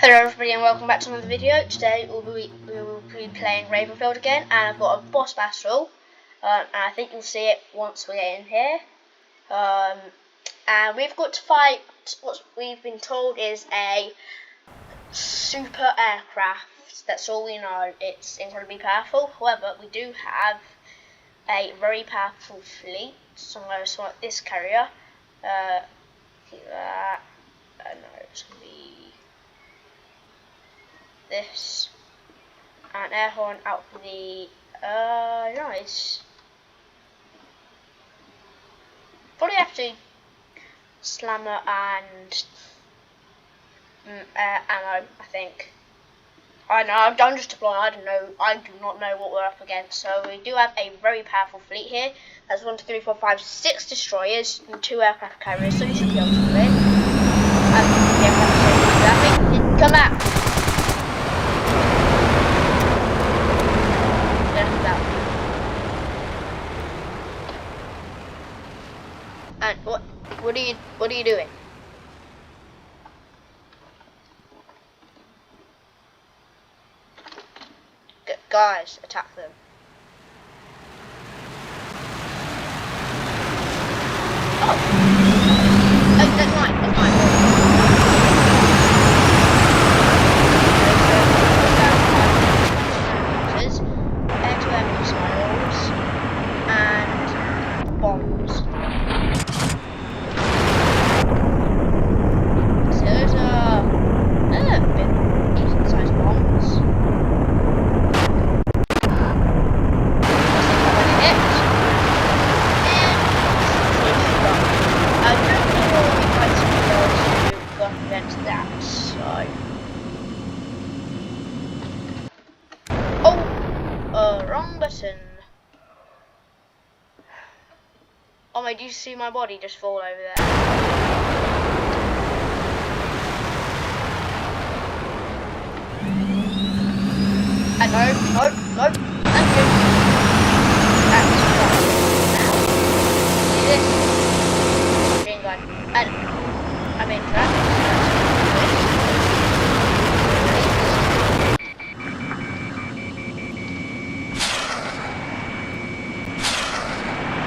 Hello everybody and welcome back to another video. Today we will be playing Ravenfield again, and I've got a boss battle, and I think you'll see it once we get in here. And we've got to fight what we've been told is a super aircraft. That's all we know. It's incredibly powerful. However, we do have a very powerful fleet. So I'm going to select this carrier. No, it's going to be this, and air horn out for the nice. Probably have to slammer and ammo. I think. I know I'm just deploying. I do not know what we're up against. So we do have a very powerful fleet here. That's 1, 2, 3, 4, 5, 6 destroyers and 2 aircraft carriers. So you should be able to win. Come out. And what are you doing? Guys, attack them. Oh, that's mine. That's mine. Air-to-air missiles and bombs. So those are big, decent-sized bombs. I don't know what we might be able to go against that, so. Oh, wrong button. Oh my, do you see my body just fall over there? No, thank you. That's fine. Now, see this? Green gun. And I'm in traffic.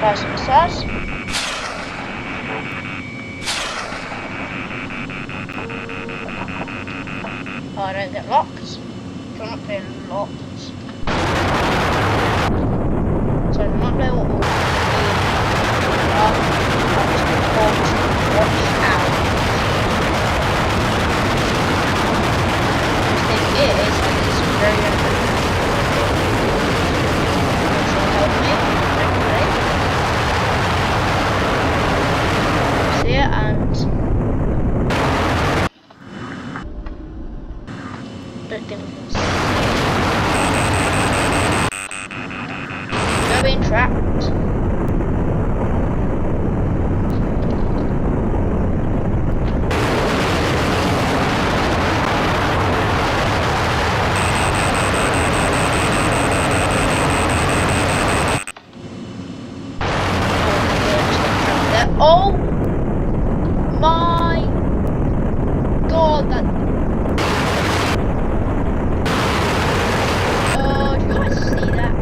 First massage. Oh, I don't get locked. So I'm not being locked. So I do not know what will be. I'm just going to watch out. The thing is, it's very important. Help me, hopefully. See it, and don't think we can see. We're being trapped. Oh my god, that. Oh, do you guys see that?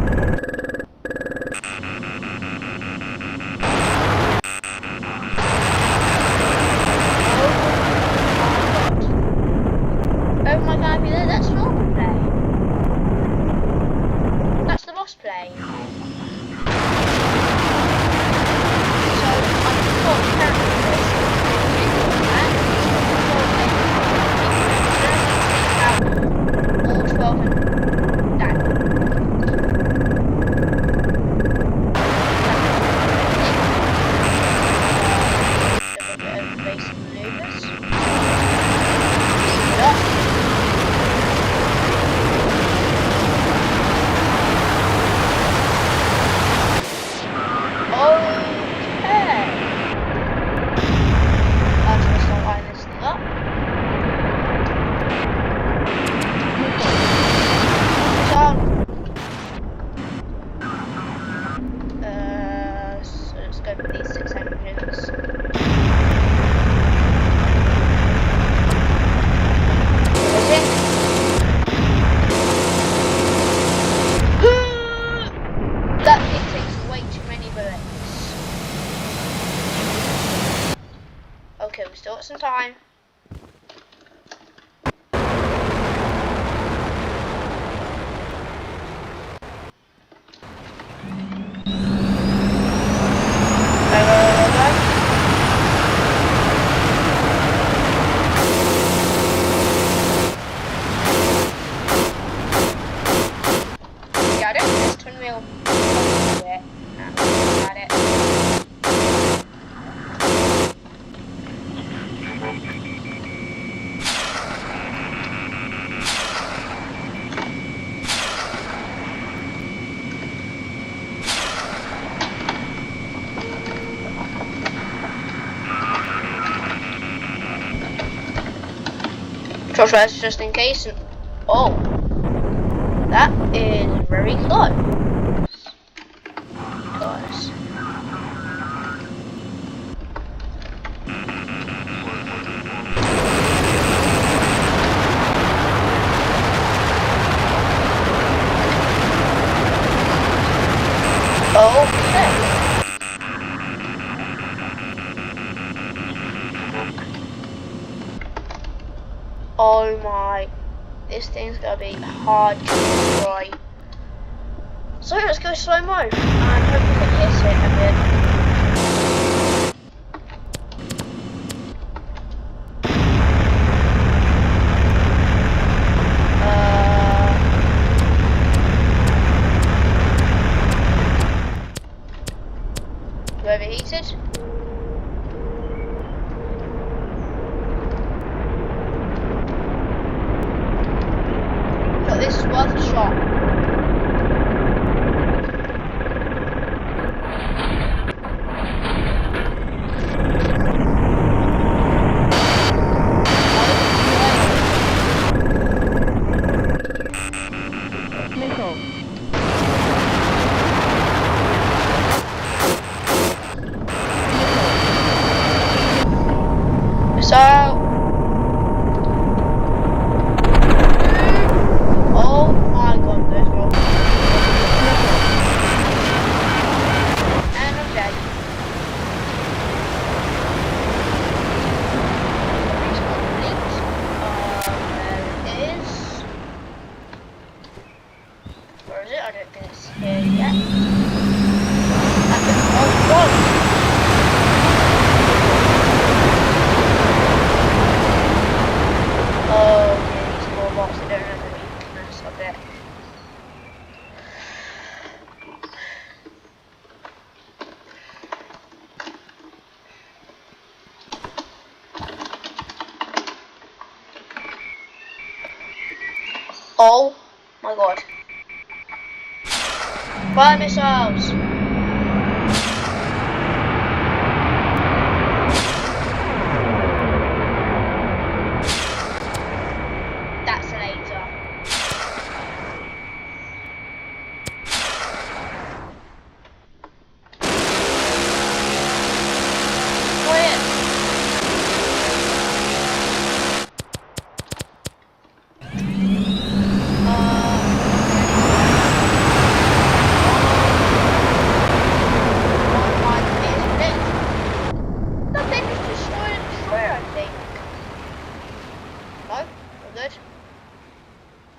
Yeah, I don't think this twin wheel. Yeah, got it. Trust just in case. And, oh, that is very close. Close. Okay. Oh my, this thing's gonna be hard to destroy. So let's go slow mo and hope we can hit it a bit. Overheated. But this is worth a shot. So, oh my god, there's one. And I'm dead. There it is. Where is it? I don't think it's here yet. Oh, whoa. Oh, yeah, these more blocks, they don't have a weakness of it. Oh my god. Fire missiles! That's a laser. Quiet!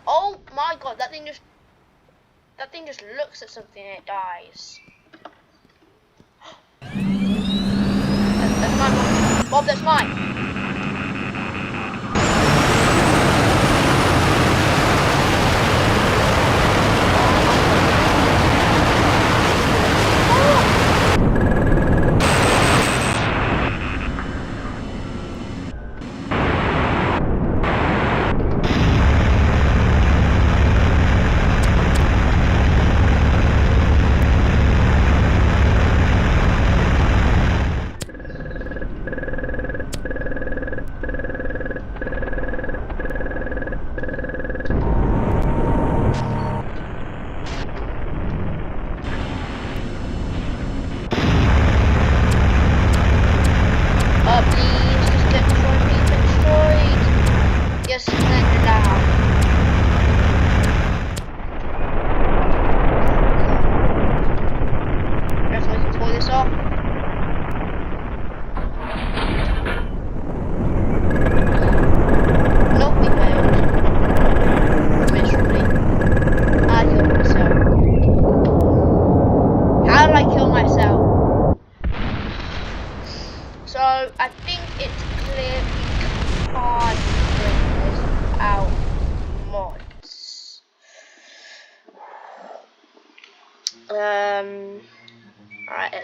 Oh my god, that thing just looks at something and it dies. That's mine, Bob, that's mine.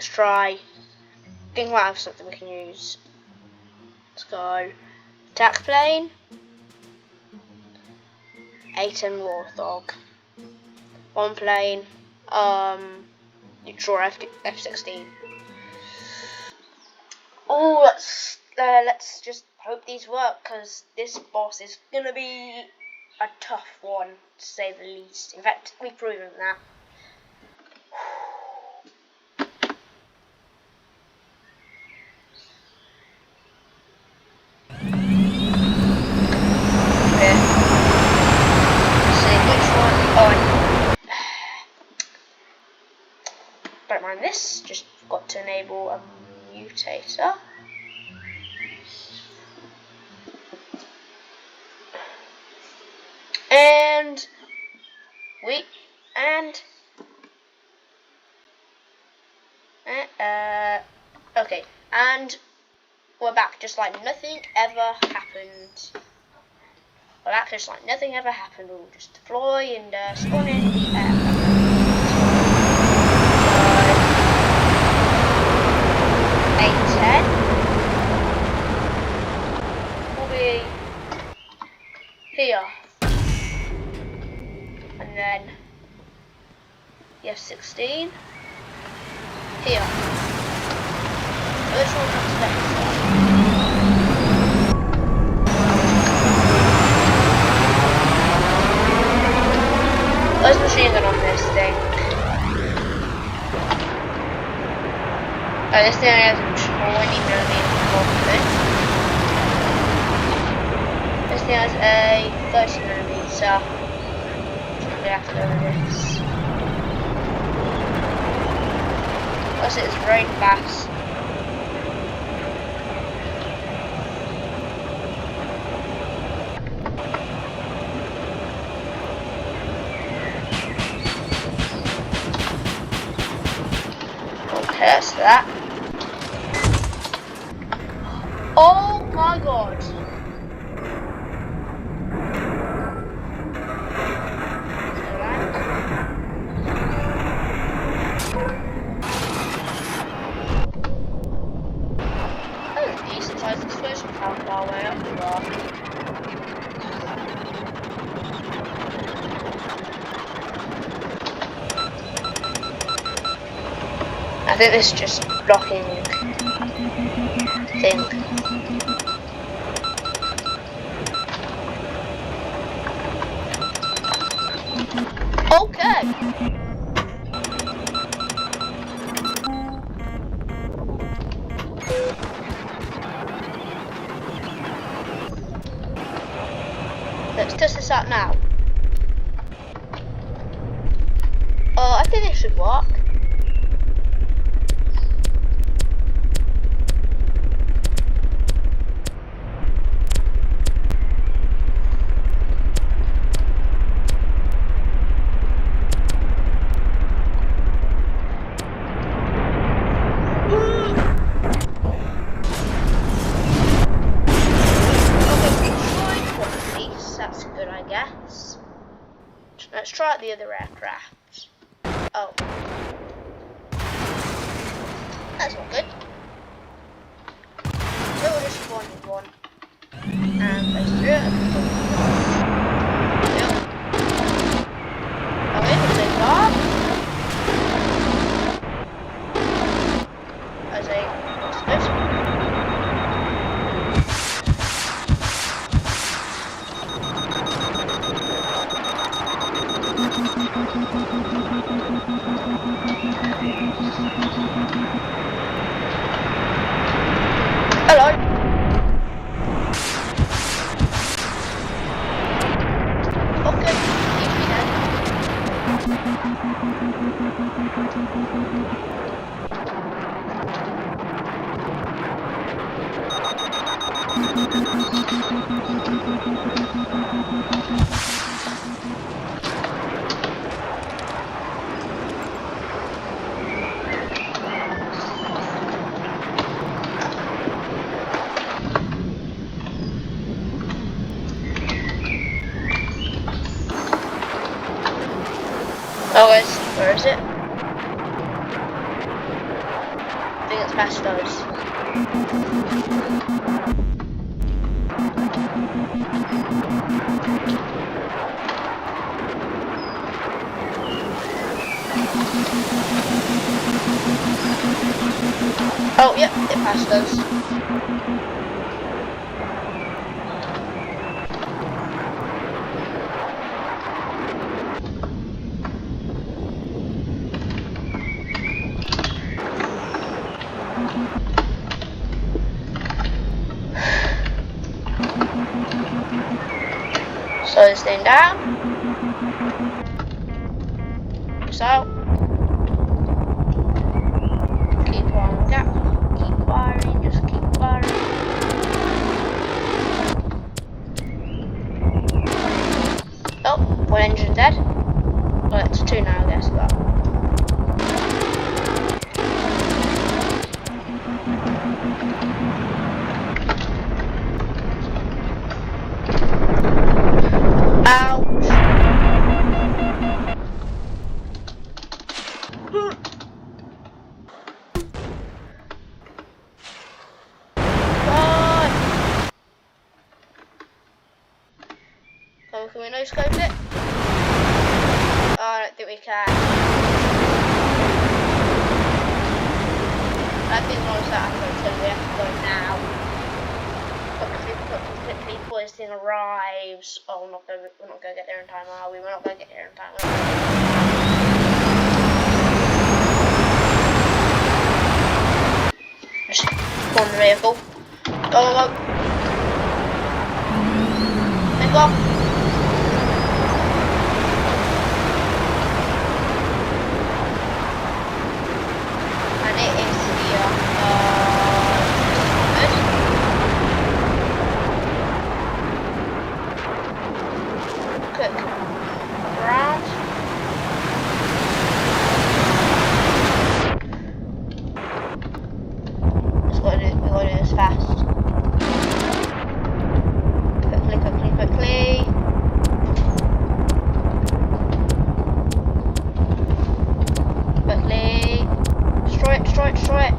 let's try. I think we might have something we can use. Let's go. Attack plane. A10 Warthog. One plane. Draw F16. Oh, let's just hope these work, because this boss is gonna be a tough one, to say the least. In fact, we've proven that. Okay. Let's see which one. Oh, don't mind this. Just got to enable a mutator. Okay, and we're back, just like nothing ever happened. We're back, just like nothing ever happened. We'll just deploy and spawn in the air. A10 will be here, and then the F16 here. Which one comes next? Those machine gun on this thing. Oh, this thing has a 20mm bullet. This thing has a 30mm, so we have to go with this. Plus it's very fast. That's that. Oh my god. That was a decent sized explosion found our way up the bar. I think this is just blocking thing. Okay. Let's test this out now. I think this should work. Let's try out the other aircraft. Oh. That's not good. So we'll just spawn in one. And let's do it. Okay, we'll take off. As a hello. Okay, keep me dead. Oh, where is it? past us. Oh, yep, it passed us. Slow this thing down. So, keep on gap, keep firing, just keep firing. Oh, one engine dead. Well, it's two now, I guess, but. Ouch! So can we no scope it? Oh, I don't think we can. I think once that happens, so we have to go now. Quickly before this thing arrives. Oh, we're not going to get there in time, are we? We're not going to get there in time, are we? Just spawn the vehicle. Go, go, go. Take off. And it is here. Good. Cook. Around. Just gotta do this fast. Quickly. Destroy it.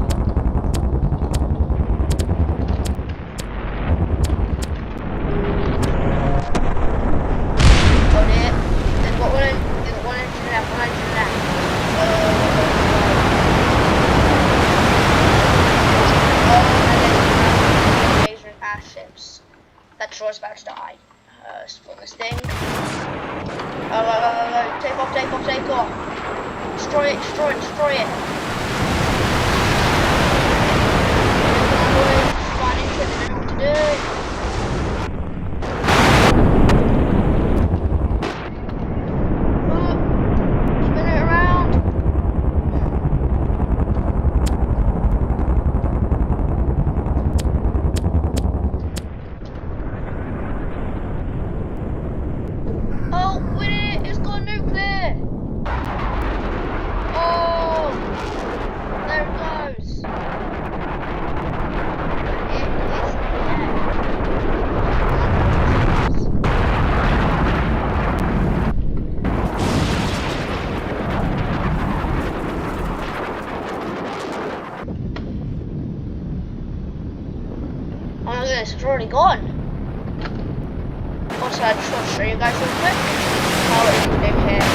Got it. There's got one engine left. Laser and airships. That destroyer's about to die. Spawn this thing. Oh, take off. Destroy it. Flying into it, they don't know what to do. Spin it around. Oh, win it! It's gone nuclear! Oh! There it goes! Oh my goodness, it's already gone. Also, I just want to show you guys real quick how it is doing here.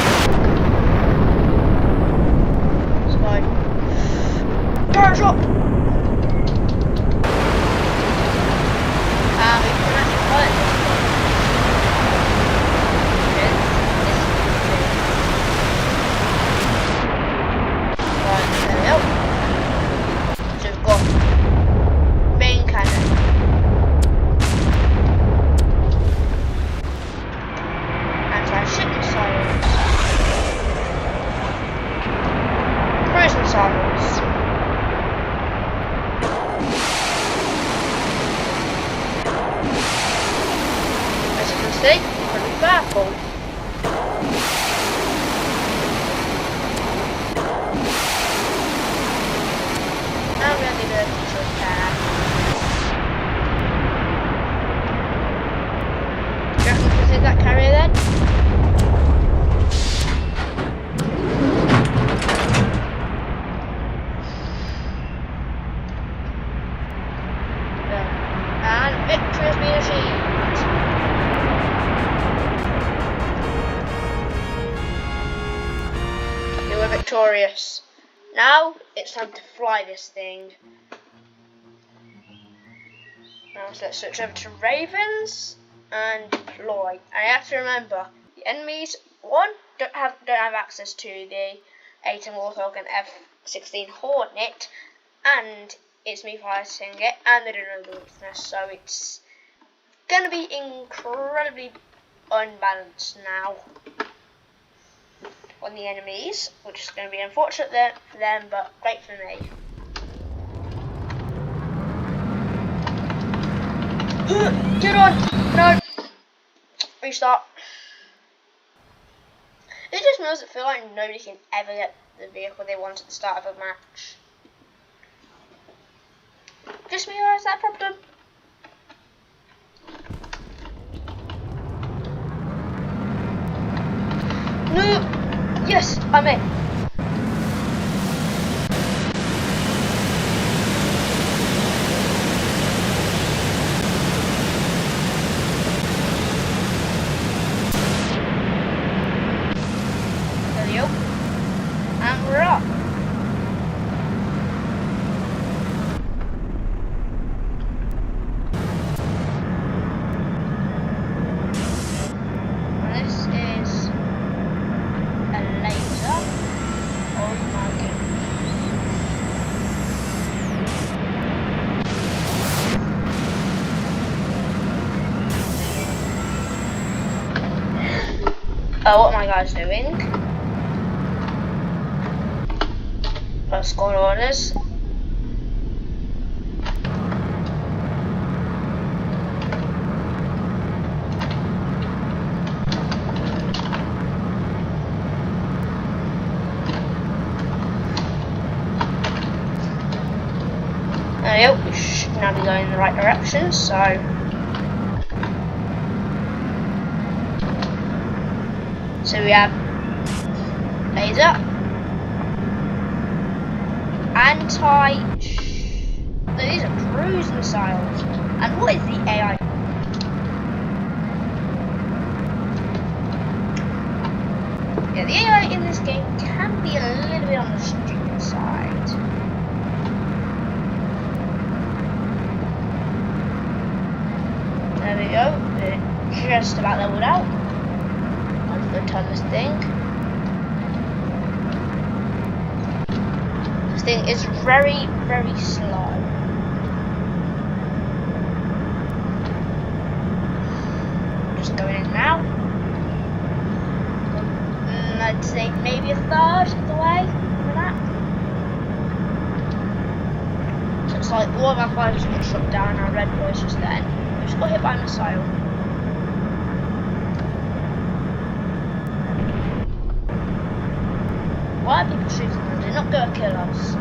Let's go. Turret drop! We can actually pilot this one. Right, there we go. So we've got main cannon. Anti-ship missiles. Cruise missiles. As you can see, pretty powerful. Now we're going to do the teacher repair. Do you reckon we can take that carrier then? victorious. Now it's time to fly this thing. Now so let's switch over to Ravens and deploy. And you have to remember, the enemies, one, don't have access to the A-10 Warthog and F-16 Hornet, and it's me fighting it, and they don't know the weakness, so it's gonna be incredibly unbalanced now on the enemies, which is going to be unfortunate for them, but great for me. Get on! No! Restart. It just makes it feel like nobody can ever get the vehicle they want at the start of a match. Just me or is that a problem? No! Yes, I'm in. There we go. And we're up. What my guy's doing. First squad orders. There we go, we should now be going in the right direction, so we have laser, these are cruise missiles, and what is the AI? Yeah, the AI in this game can be a little bit on the stupid side. There we go, we're just about leveled out. Go turn this thing. This thing is very, very slow. Just going in now. I'd say maybe a third of the way for that. So it's like all of our fighters got shot down, our red boys just then. We just got hit by a missile. Why are people shooting them? They're not going to kill us.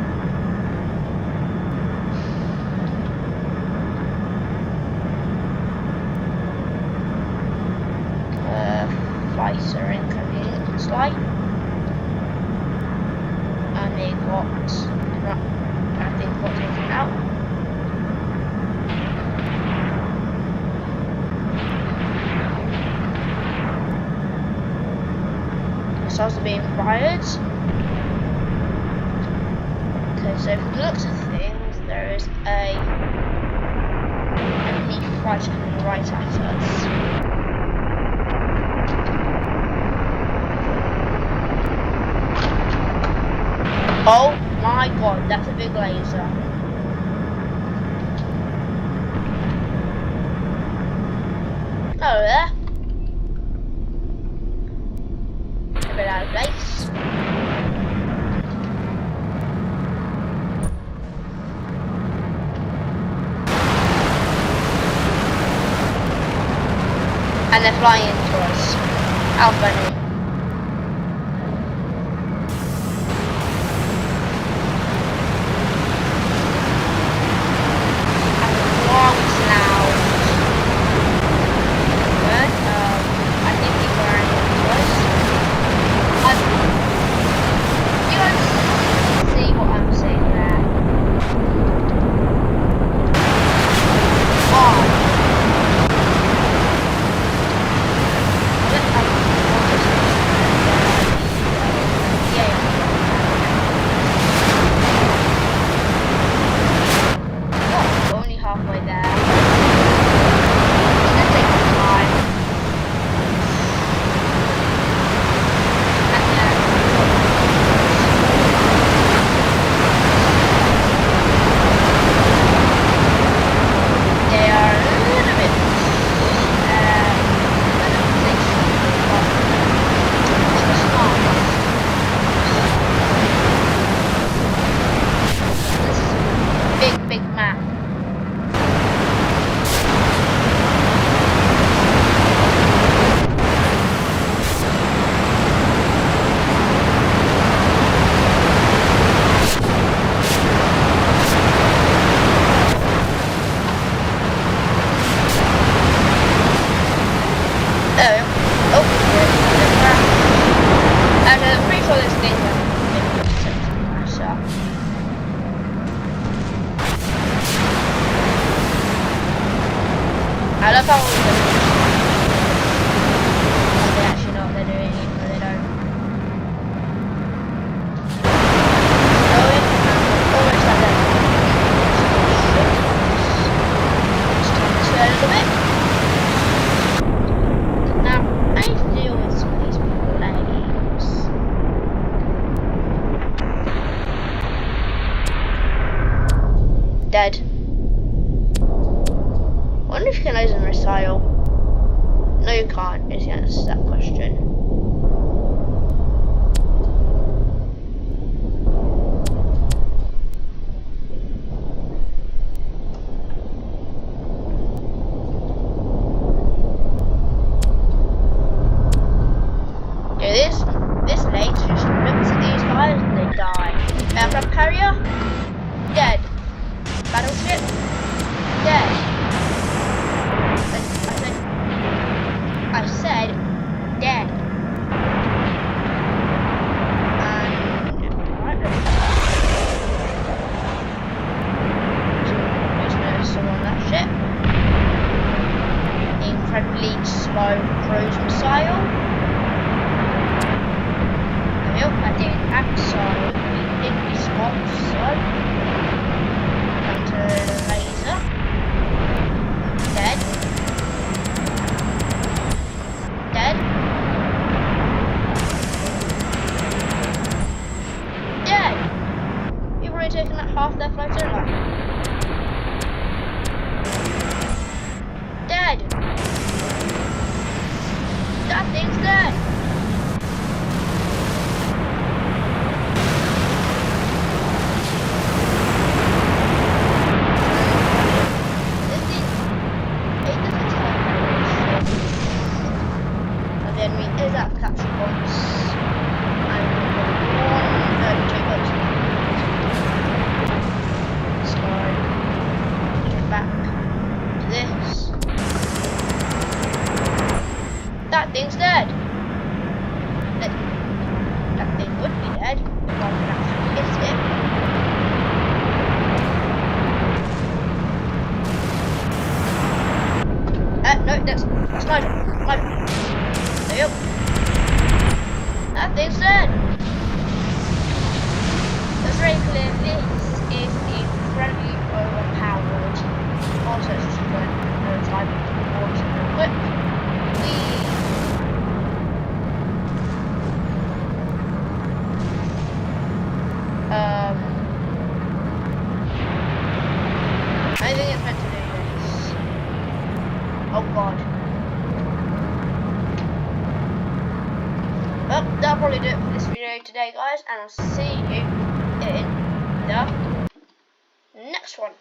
Fighter incoming, it looks like. And they got, I think, got taken out. Missiles are being fired. So from the looks of things, there is a enemy fighter coming right at us. Oh my god, that's a big laser. Hello there. A bit out of place. And they're flying into us. How funny. And long snout. Good. I think people are into us. You guys see what I'm saying there? Oh. you can't is the answer to that question. This late just looks at these guys and they die. Aircraft carrier, dead. Battleship, dead. I said dead. And alright, let's some on that ship. Incredibly slow cruise missile. I did act so we did respond so enter the laser. Dead. Dead. Dead. You've already taken like half their flight over. Dead. That thing's dead. Is that capture points? I'm going to 2 boats. So get back to this. That thing's dead. That thing would be dead if I could actually hit it. No, that's sniper. Yep. That thing's dead. That's very clear. This is incredibly overpowered. Also, it's just going no time to launch real quick. I think it's meant to do this. Oh god. Well, that'll probably do it for this video today, guys, and I'll see you in the next one.